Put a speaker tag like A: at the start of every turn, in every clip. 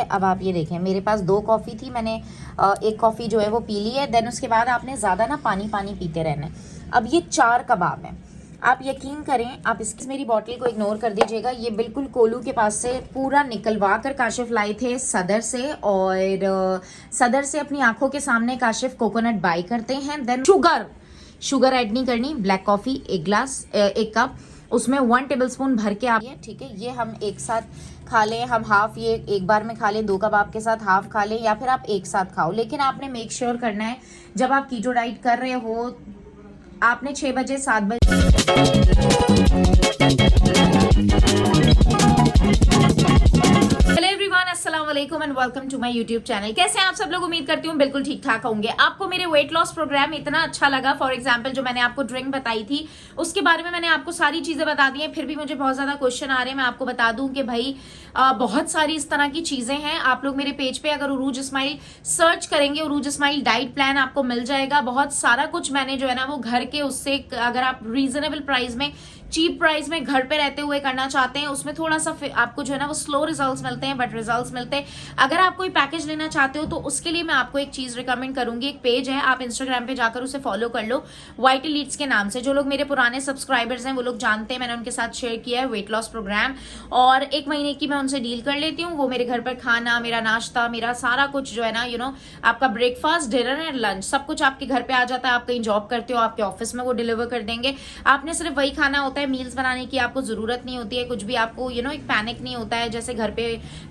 A: अब आप ये देखें, मेरे पास 2 कॉफ़ी थी, मैंने एक कॉफ़ी जो है वो पी ली है। देन उसके बाद आपने ज़्यादा ना पानी पानी पीते रहना है। अब ये 4 कबाब हैं, आप यकीन करें, आप इस मेरी बॉटल को इग्नोर कर दीजिएगा। ये बिल्कुल कोलू के पास से पूरा निकलवा कर काशिफ लाए थे सदर से, और सदर से अपनी आंखों के सामने काशिफ कोकोनट बाई करते हैं। देन शुगर ऐड नहीं करनी, ब्लैक कॉफ़ी 1 ग्लास 1 कप, उसमें 1 टेबलस्पून भर के आप, ठीक है, ये हम एक साथ खा लें। हम हाफ ये एक बार में खा लें, 2 कबाब के साथ हाफ खा लें, या फिर आप एक साथ खाओ। लेकिन आपने मेक श्योर करना है जब आप कीटो डाइट कर रहे हो, आपने 6 बजे 7 बजे अस्सलाम वालेकुम and welcome to my YouTube channel. कैसे हैं आप सब लोग? उम्मीद करती हूँ बिल्कुल ठीक ठाक होंगे। आपको मेरे वेट लॉस प्रोग्राम इतना अच्छा लगा। फॉर एग्जांपल जो मैंने आपको ड्रिंक बताई थी उसके बारे में मैंने आपको सारी चीजें बता दी हैं, फिर भी मुझे बहुत ज्यादा क्वेश्चन आ रहे हैं। मैं आपको बता दूं कि भाई बहुत सारी इस तरह की चीजें हैं। आप लोग मेरे पेज पे अगर उरूज इस्माइल सर्च करेंगे, उरूज इस्माइल डाइट प्लान आपको मिल जाएगा। बहुत सारा कुछ मैंने जो है ना वो घर के उससे, अगर आप रीजनेबल प्राइस में, चीप प्राइस में घर पे रहते हुए करना चाहते हैं, उसमें थोड़ा सा आपको जो है ना वो स्लो रिजल्ट्स मिलते हैं, बट रिजल्ट्स मिलते हैं। अगर आप कोई पैकेज लेना चाहते हो तो उसके लिए मैं आपको एक चीज रिकमेंड करूंगी। एक पेज है, आप इंस्टाग्राम पे जाकर उसे फॉलो कर लो, वाइट लीड्स के नाम से। जो लोग मेरे पुराने सब्सक्राइबर्स हैं वो लोग जानते हैं, मैंने उनके साथ शेयर किया है वेट लॉस प्रोग्राम, और 1 महीने की मैं उनसे डील कर लेती हूँ। वो मेरे घर पर खाना, मेरा नाश्ता, मेरा सारा कुछ जो है ना आपका ब्रेकफास्ट, डिनर एंड लंच सब कुछ आपके घर पे आ जाता है। आप कहीं जॉब करते हो, आपके ऑफिस में वो डिलीवर कर देंगे। आपने सिर्फ वही खाना होता है, मील्स बनाने की आपको जरूरत नहीं होती है कुछ भी। आपको एक पैनिक नहीं होता है जैसे घर पे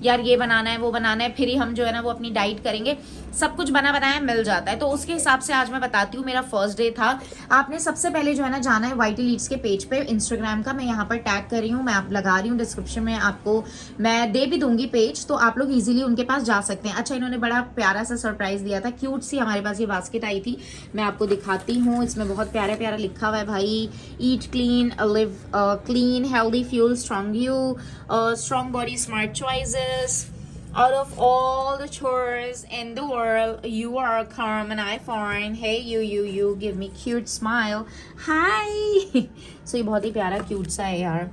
A: यार ये बनाना है वो बनाना है, फिर ही हम जो है ना वो अपनी डाइट करेंगे। सब कुछ बना बनाया मिल जाता है। तो उसके हिसाब से आज मैं बताती हूँ। मेरा फर्स्ट डे था। आपने सबसे पहले जो है ना जाना है वाइटी लीड्स के पेज पे, इंस्टाग्राम का मैं यहाँ पर टैग कर रही हूँ, मैं आप लगा रही हूँ डिस्क्रिप्शन में, आपको मैं दे भी दूंगी पेज, तो आप लोग इजीली उनके पास जा सकते हैं। अच्छा, इन्होंने बड़ा प्यारा सा सरप्राइज दिया था, क्यूट सी हमारे पास ये बास्केट आई थी, मैं आपको दिखाती हूँ। इसमें बहुत प्यारा प्यारा लिखा हुआ है भाई, eat clean, live clean, healthy fuel, strong you, strong body, smart choices. Out of all the chores in the world, you are calm and I find. Hey you give me cute smile. Hi. So ये बहुत ही प्यारा cute सा है यार,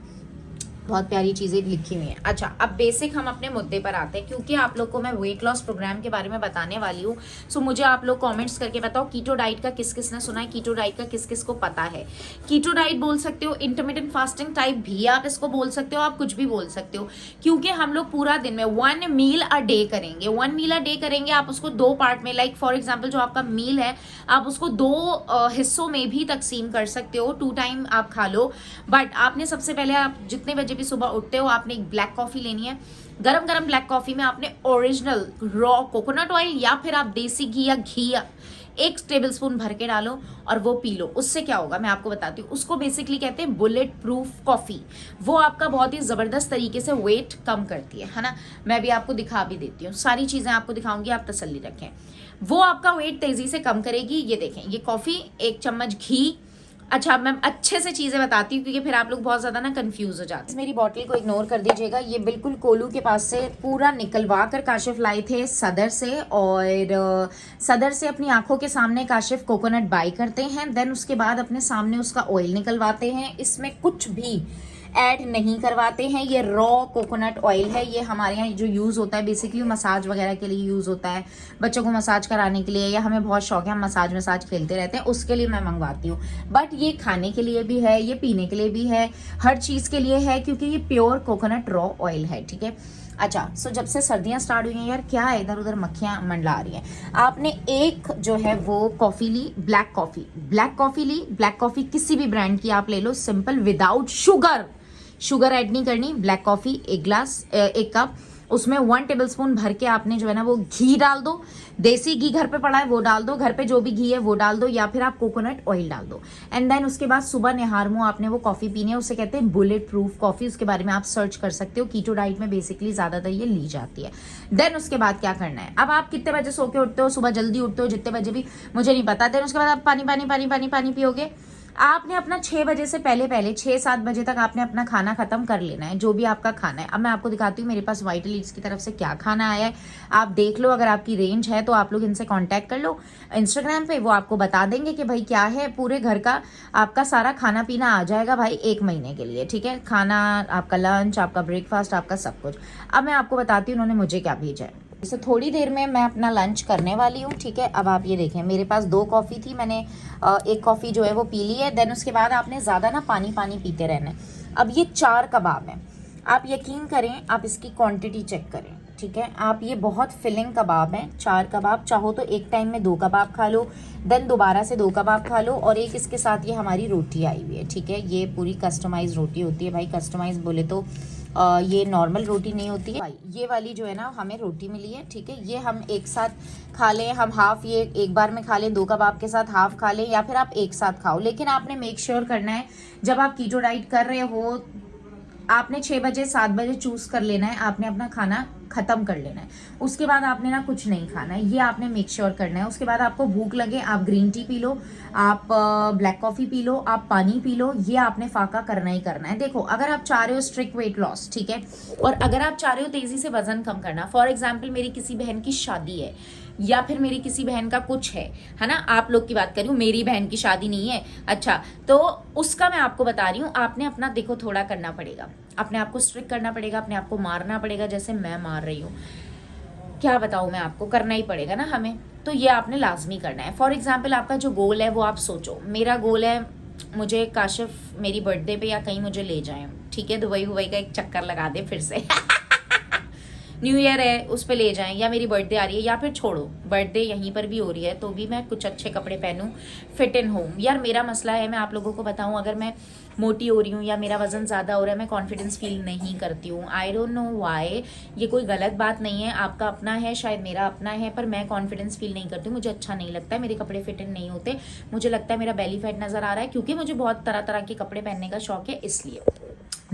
A: बहुत प्यारी चीजें लिखी हुई हैं। अच्छा, अब बेसिक हम अपने मुद्दे पर आते हैं, क्योंकि आप लोग को मैं वेट लॉस प्रोग्राम के बारे में बताने वाली हूँ। सो मुझे आप लोग कमेंट्स करके बताओ, कीटो डाइट का किस किस ने सुना है, कीटो डाइट का किस किस को पता है। कीटो डाइट बोल सकते हो, इंटरमिटेंट फास्टिंग टाइप भी आप इसको बोल सकते हो, आप कुछ भी बोल सकते हो, क्योंकि हम लोग पूरा दिन में 1 मील अ डे करेंगे। 1 मील अ डे करेंगे। आप उसको 2 पार्ट में, लाइक फॉर एग्जाम्पल जो आपका मील है आप उसको 2 हिस्सों में भी तकसीम कर सकते हो। 2 टाइम आप खा लो, बट आपने सबसे पहले, आप जितने बजे भी सुबह उठते हो, आपने एक ब्लैक कॉफी लेनी है। गरम गरम ब्लैक कॉफी में आपने ओरिजिनल रॉ कोकोनट ऑयल या फिर आप देसी घी या घी 1 टेबलस्पून भर के डालो और वो पी लो। उससे क्या होगा मैं आपको बताती हूँ। उसको बेसिकली कहते हैं बुलेट प्रूफ कॉफी। वो आपका बहुत ही जबरदस्त तरीके से वेट कम करती है ना। मैं भी आपको दिखा भी देती हूँ, सारी चीजें आपको दिखाऊंगी, आप तसल्ली रखें। वो आपका वेट तेजी से कम करेगी। ये देखें, ये कॉफी, 1 चम्मच घी। अच्छा, मैं अच्छे से चीजें बताती हूँ क्योंकि फिर आप लोग बहुत ज्यादा ना कंफ्यूज हो जाते हैं। मेरी बॉटल को इग्नोर कर दीजिएगा। ये बिल्कुल कोलू के पास से पूरा निकलवा कर काशिफ लाए थे सदर से, और सदर से अपनी आंखों के सामने काशिफ कोकोनट बाई करते हैं। देन उसके बाद अपने सामने उसका ऑयल निकलवाते हैं। इसमें कुछ भी ऐड नहीं करवाते हैं। ये रॉ कोकोनट ऑयल है। ये हमारे यहाँ जो यूज़ होता है बेसिकली मसाज वगैरह के लिए यूज़ होता है, बच्चों को मसाज कराने के लिए, या हमें बहुत शौक है, हम मसाज खेलते रहते हैं, उसके लिए मैं मंगवाती हूँ। बट ये खाने के लिए भी है, ये पीने के लिए भी है, हर चीज़ के लिए है, क्योंकि ये प्योर कोकोनट रॉ ऑयल है। ठीक है। अच्छा, सो जब से सर्दियां स्टार्ट हुई हैं यार, क्या है इधर उधर मक्खियां मंडला रही हैं। आपने एक जो है वो कॉफी ली, ब्लैक कॉफी ली। ब्लैक कॉफी किसी भी ब्रांड की आप ले लो, सिंपल, विदाउट शुगर ऐड नहीं करनी। ब्लैक कॉफी 1 ग्लास 1 कप, उसमें 1 टेबलस्पून भर के आपने जो है ना वो घी डाल दो। देसी घी घर पे पड़ा है वो डाल दो, घर पे जो भी घी है वो डाल दो, या फिर आप कोकोनट ऑयल डाल दो। एंड देन उसके बाद सुबह निहार मुंह आपने वो कॉफी पीनी है। उसे कहते हैं बुलेट प्रूफ कॉफी। उसके बारे में आप सर्च कर सकते हो, कीटो डाइट में बेसिकली ज्यादातर ये ली जाती है। देन उसके बाद क्या करना है, अब आप कितने बजे सो के उठते हो, सुबह जल्दी उठते हो, जितने बजे भी, मुझे नहीं पता। देन उसके बाद आप पानी पियोगे। आपने अपना 6 बजे से पहले 6-7 बजे तक आपने अपना खाना खत्म कर लेना है, जो भी आपका खाना है। अब मैं आपको दिखाती हूँ मेरे पास वाइटल ईट्स की तरफ से क्या खाना आया है, आप देख लो। अगर आपकी रेंज है तो आप लोग इनसे कांटेक्ट कर लो इंस्टाग्राम पे, वो आपको बता देंगे कि भाई क्या है। पूरे घर का आपका सारा खाना पीना आ जाएगा भाई 1 महीने के लिए, ठीक है। खाना, आपका लंच, आपका ब्रेकफास्ट, आपका सब कुछ। अब मैं आपको बताती हूँ उन्होंने मुझे क्या भेजा है। तो थोड़ी देर में मैं अपना लंच करने वाली हूँ, ठीक है। अब आप ये देखें, मेरे पास 2 कॉफ़ी थी, मैंने 1 कॉफ़ी जो है वो पी ली है। देन उसके बाद आपने ज़्यादा ना पानी पीते रहना है। अब ये 4 कबाब हैं, आप यकीन करें, आप इसकी क्वांटिटी चेक करें, ठीक है। आप ये बहुत फिलिंग कबाब हैं, 4 कबाब। चाहो तो एक टाइम में 2 कबाब खा लो, देन दोबारा से 2 कबाब खा लो, और एक इसके साथ ये हमारी रोटी आई हुई है, ठीक है। ये पूरी कस्टमाइज रोटी होती है भाई, कस्टमाइज बोले तो ये नॉर्मल रोटी नहीं होती है भाई। ये वाली जो है ना हमें रोटी मिली है, ठीक है। ये हम एक साथ खा लें, हम हाफ ये एक बार में खा लें, 2 कबाब के साथ हाफ खा लें, या फिर आप एक साथ खाओ। लेकिन आपने मेक श्योर करना है जब आप कीटो डाइट कर रहे हो, आपने 6 बजे 7 बजे चूज कर लेना है, आपने अपना खाना खत्म कर लेना है। उसके बाद आपने ना कुछ नहीं खाना है, ये आपने मेक श्योर करना है। उसके बाद आपको भूख लगे, आप ग्रीन टी पी लो, आप ब्लैक कॉफी पी लो, आप पानी पी लो, ये आपने फाका करना ही करना है। देखो, अगर आप चाह रहे हो स्ट्रिक्ट वेट लॉस, ठीक है, और अगर आप चाह रहे हो तेजी से वजन कम करना, फॉर एग्जाम्पल मेरी किसी बहन की शादी है, या फिर मेरी किसी बहन का कुछ है ना, आप लोग की बात कर रही हूँ, मेरी बहन की शादी नहीं है, अच्छा, तो उसका मैं आपको बता रही हूँ। आपने अपना देखो थोड़ा करना पड़ेगा, अपने आप को स्ट्रिक्ट करना पड़ेगा, अपने आप को मारना पड़ेगा, जैसे मैं मार रही हूँ। क्या बताऊँ मैं आपको, करना ही पड़ेगा ना हमें, तो ये आपने लाजमी करना है। फॉर एग्जाम्पल आपका जो गोल है वो आप सोचो, मेरा गोल है मुझे काशिफ मेरी बर्थडे पे या कहीं मुझे ले जाए, ठीक है, दुबई हुबई का एक चक्कर लगा दे फिर से न्यू ईयर है उस पे ले जाएं, या मेरी बर्थडे आ रही है, या फिर छोड़ो बर्थडे यहीं पर भी हो रही है तो भी मैं कुछ अच्छे कपड़े पहनूं, फिट इन होम। यार मेरा मसला है, मैं आप लोगों को बताऊं, अगर मैं मोटी हो रही हूँ या मेरा वजन ज़्यादा हो रहा है, मैं कॉन्फिडेंस फील नहीं करती हूँ। आई डोंट नो व्हाई, ये कोई गलत बात नहीं है, आपका अपना है, शायद मेरा अपना है, पर मैं कॉन्फिडेंस फील नहीं करती हूँ, मुझे अच्छा नहीं लगता है, मेरे कपड़े फिट इन नहीं होते, मुझे लगता है मेरा बेली फैट नज़र आ रहा है, क्योंकि मुझे बहुत तरह तरह के कपड़े पहनने का शौक है। इसलिए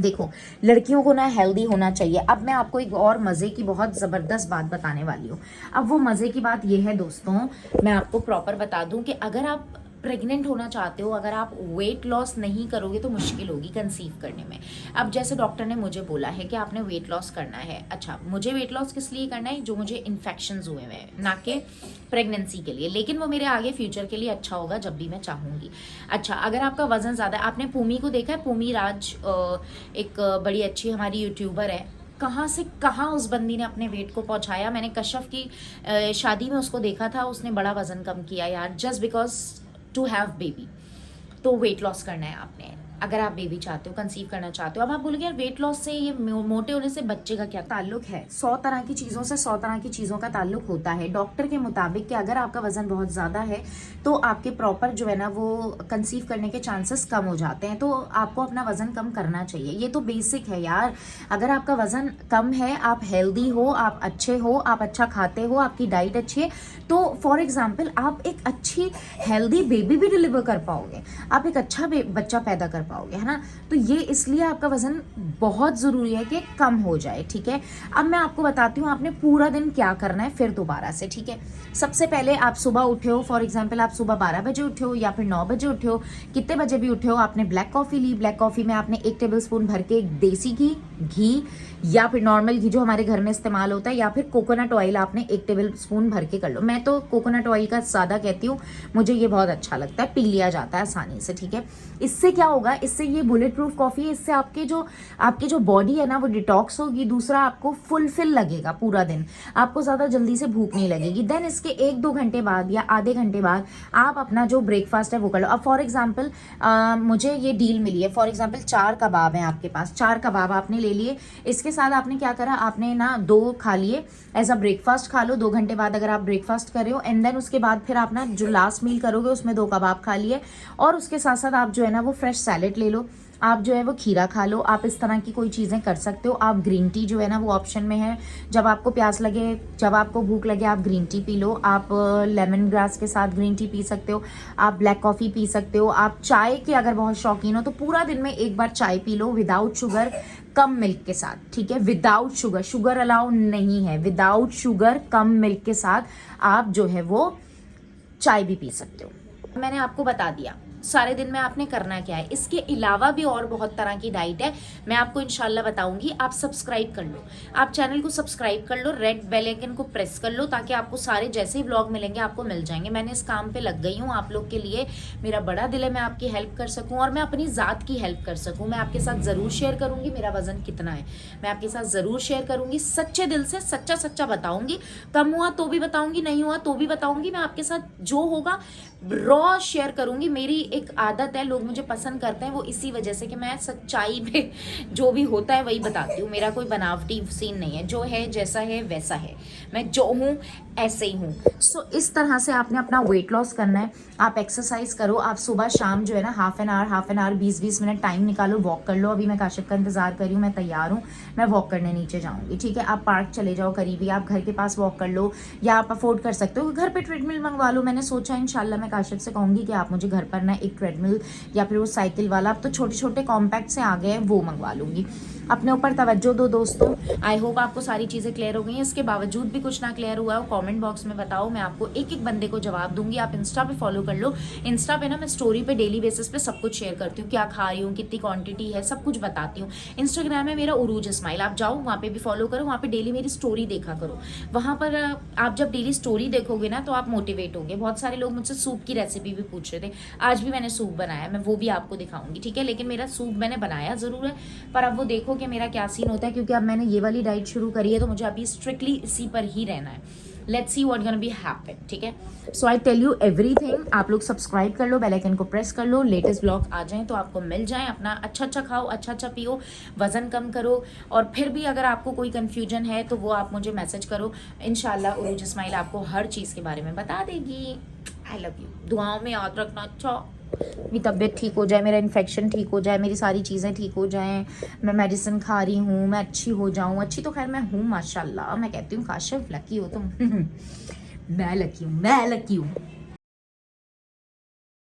A: देखो, लड़कियों को ना हेल्दी होना चाहिए। अब मैं आपको एक और मज़े की बहुत ज़बरदस्त बात बताने वाली हूँ। अब वो मज़े की बात ये है दोस्तों, मैं आपको प्रॉपर बता दूँ कि अगर आप प्रेग्नेंट होना चाहते हो, अगर आप वेट लॉस नहीं करोगे तो मुश्किल होगी कंसीव करने में। अब जैसे डॉक्टर ने मुझे बोला है कि आपने वेट लॉस करना है, अच्छा, मुझे वेट लॉस किस लिए करना है, जो मुझे इन्फेक्शंस हुए हुए हैं, ना कि प्रेगनेंसी के लिए, लेकिन वो मेरे आगे फ्यूचर के लिए अच्छा होगा जब भी मैं चाहूँगी। अच्छा, अगर आपका वजन ज़्यादा, आपने पूमी को देखा है, पूमी राज एक बड़ी अच्छी हमारी यूट्यूबर है, कहाँ से कहाँ उस बंदी ने अपने वेट को पहुँचाया। मैंने कश्यप की शादी में उसको देखा था, उसने बड़ा वजन कम किया यार, just because to have baby. तो वेट लॉस करना है आपने, अगर आप बेबी चाहते हो, कंसीव करना चाहते हो। अब आप बोलोगे यार वेट लॉस से, ये मोटे होने से बच्चे का क्या ताल्लुक है? 100 तरह की चीज़ों से 100 तरह की चीज़ों का ताल्लुक होता है। डॉक्टर के मुताबिक कि अगर आपका वजन बहुत ज़्यादा है तो आपके प्रॉपर जो है ना वो कंसीव करने के चांसेस कम हो जाते हैं, तो आपको अपना वजन कम करना चाहिए। ये तो बेसिक है यार। अगर आपका वजन कम है, आप हेल्दी हो, आप अच्छे हो, आप अच्छा खाते हो, आपकी डाइट अच्छी है, तो फॉर एग्जाम्पल आप एक अच्छी हेल्दी बेबी भी डिलीवर कर पाओगे, आप एक अच्छा बच्चा पैदा कर पाओगे, है ना। तो ये इसलिए आपका वजन बहुत ज़रूरी है कि कम हो जाए, ठीक है। अब मैं आपको बताती हूँ आपने पूरा दिन क्या करना है फिर दोबारा से, ठीक है। सबसे पहले आप सुबह उठे हो, फॉर एग्जांपल आप सुबह 12 बजे उठे हो या फिर 9 बजे उठे हो, कितने बजे भी उठे हो, आपने ब्लैक कॉफ़ी ली। ब्लैक कॉफ़ी में आपने 1 टेबलस्पून भर के देसी घी या फिर नॉर्मल घी जो हमारे घर में इस्तेमाल होता है, या फिर कोकोनट ऑयल आपने 1 टेबलस्पून भर के कर लो। मैं तो कोकोनट ऑयल का ज़्यादा कहती हूँ, मुझे ये बहुत अच्छा लगता है, पी लिया जाता है आसानी से, ठीक है। इससे क्या होगा, इससे ये बुलेट प्रूफ कॉफ़ी है, इससे आपकी जो बॉडी है ना वो डिटॉक्स होगी। दूसरा, आपको फुलफिल लगेगा पूरा दिन, आपको ज़्यादा जल्दी से भूख नहीं लगेगी। देन इसके 1-2 घंटे बाद या आधे घंटे बाद आप अपना जो ब्रेकफास्ट है वो कर लो। अब फॉर एग्जाम्पल मुझे ये डील मिली है, फॉर एग्जाम्पल 4 कबाब हैं आपके पास, 4 कबाब आपने ले लिए। इसके साथ आपने क्या करा, आपने ना 2 खा लिए एज अ ब्रेकफास्ट, खा लो 2 घंटे बाद अगर आप ब्रेकफास्ट कर रहे हो। एंड देन उसके बाद फिर आप ना जो लास्ट मील करोगे उसमें 2 कबाब खा लिए, और उसके साथ साथ आप जो है ना वो फ्रेश सैलेड ले लो, आप जो है वो खीरा खा लो। आप इस तरह की कोई चीज़ें कर सकते हो। आप ग्रीन टी जो है ना वो ऑप्शन में है, जब आपको प्यास लगे, जब आपको भूख लगे आप ग्रीन टी पी लो। आप लेमन ग्रास के साथ ग्रीन टी पी सकते हो, आप ब्लैक कॉफ़ी पी सकते हो। आप चाय के अगर बहुत शौकीन हो तो पूरा दिन में एक बार चाय पी लो, विदाउट शुगर, कम मिल्क के साथ, ठीक है। विदाउट शुगर, शुगर अलाउ नहीं है, विदाउट शुगर कम मिल्क के साथ आप जो है वो चाय भी पी सकते हो। मैंने आपको बता दिया सारे दिन में आपने करना क्या है। इसके अलावा भी और बहुत तरह की डाइट है, मैं आपको इंशाल्लाह बताऊंगी। आप सब्सक्राइब कर लो, आप चैनल को सब्सक्राइब कर लो, रेड बेल आइकन को प्रेस कर लो, ताकि आपको सारे जैसे ही व्लॉग मिलेंगे आपको मिल जाएंगे। मैंने इस काम पे लग गई हूँ आप लोग के लिए, मेरा बड़ा दिल है मैं आपकी हेल्प कर सकूँ और मैं अपनी ज़ात की हेल्प कर सकूँ। मैं आपके साथ ज़रूर शेयर करूँगी मेरा वजन कितना है, मैं आपके साथ ज़रूर शेयर करूँगी, सच्चे दिल से सच्चा सच्चा बताऊँगी। कम हुआ तो भी बताऊँगी, नहीं हुआ तो भी बताऊँगी। मैं आपके साथ जो होगा रॉ शेयर करूँगी। मेरी एक आदत है, लोग मुझे पसंद करते हैं वो इसी वजह से कि मैं सच्चाई पे जो भी होता है वही बताती हूँ। मेरा कोई बनावटी सीन नहीं है, जो है जैसा है वैसा है, मैं जो हूँ ऐसे ही हूँ। सो इस तरह से आपने अपना वेट लॉस करना है। आप एक्सरसाइज करो, आप सुबह शाम जो है ना half an hour 20-20 minute time निकालो, वॉक कर लो। अभी मैं काशिफ का इंतजार कर रही हूँ, मैं तैयार हूँ, मैं वॉक करने नीचे जाऊँगी, ठीक है। आप पार्क चले जाओ करीबी, आप घर के पास वॉक कर लो, या आप अफोर्ड कर सकते हो घर पे ट्रेडमिल मंगवा लो। मैंने सोचा इंशाल्लाह मैं काशिफ से कहूँगी कि आप मुझे घर पर ना एक ट्रेडमिल या फिर वो साइकिल वाला, अब तो छोटे छोटे कॉम्पैक्ट से आ गए हैं, वो मंगवा लूँगी। अपने ऊपर तवज्जो दो दोस्तों। आई होप आपको सारी चीज़ें क्लियर हो गई हैं। इसके बावजूद भी कुछ ना क्लियर हुआ हो कमेंट बॉक्स में बताओ, मैं आपको एक एक बंदे को जवाब दूंगी। आप इंस्टा पे फॉलो कर लो, इंस्टा पे ना मैं स्टोरी पे डेली बेसिस पे सब कुछ शेयर करती हूँ, क्या खा रही हूँ, कितनी क्वांटिटी है, सब कुछ बताती हूँ। इंस्टाग्राम में मेरा उरूज स्माइल, आप जाओ वहाँ पे भी फॉलो करो, वहाँ पे डेली मेरी स्टोरी देखा करो। वहाँ पर आप जब डेली स्टोरी देखोगे ना तो आप मोटिवेट होगे। बहुत सारे लोग मुझसे सूप की रेसिपी भी पूछ रहे थे, आज भी मैंने सूप बनाया, मैं वो भी आपको दिखाऊंगी, ठीक है। लेकिन मेरा सूप मैंने बनाया ज़रूर है, पर अब वो देखो कि मेरा क्या सीन होता है, क्योंकि अब मैंने ये वाली डाइट शुरू करी है तो मुझे अभी स्ट्रिक्टली इसी पर ही रहना है। Let's see what gonna be happen, ठीक है। सो आई टेल यू एवरीथिंग। आप लोग सब्सक्राइब कर लो, बेल आइकन को प्रेस कर लो, लेटेस्ट ब्लॉग आ जाएं तो आपको मिल जाएं। अपना अच्छा अच्छा खाओ, अच्छा अच्छा पियो, वजन कम करो। और फिर भी अगर आपको कोई कंफ्यूजन है तो वो आप मुझे मैसेज करो, इंशाल्लाह उरूज इस्माइल आपको हर चीज़ के बारे में बता देगी। आई लव यू, दुआओं में याद रखना। अच्छा, मेरी तबीयत ठीक हो जाए, मेरा इन्फेक्शन ठीक हो जाए, मेरी सारी चीज़ें ठीक हो जाएं, मैं मेडिसिन खा रही हूँ, मैं अच्छी हो जाऊँ। अच्छी तो खैर मैं हूँ माशाल्लाह, मैं कहती हूँ काशिफ लकी हो तुम। मैं लकी हूँ, मैं लकी हूँ।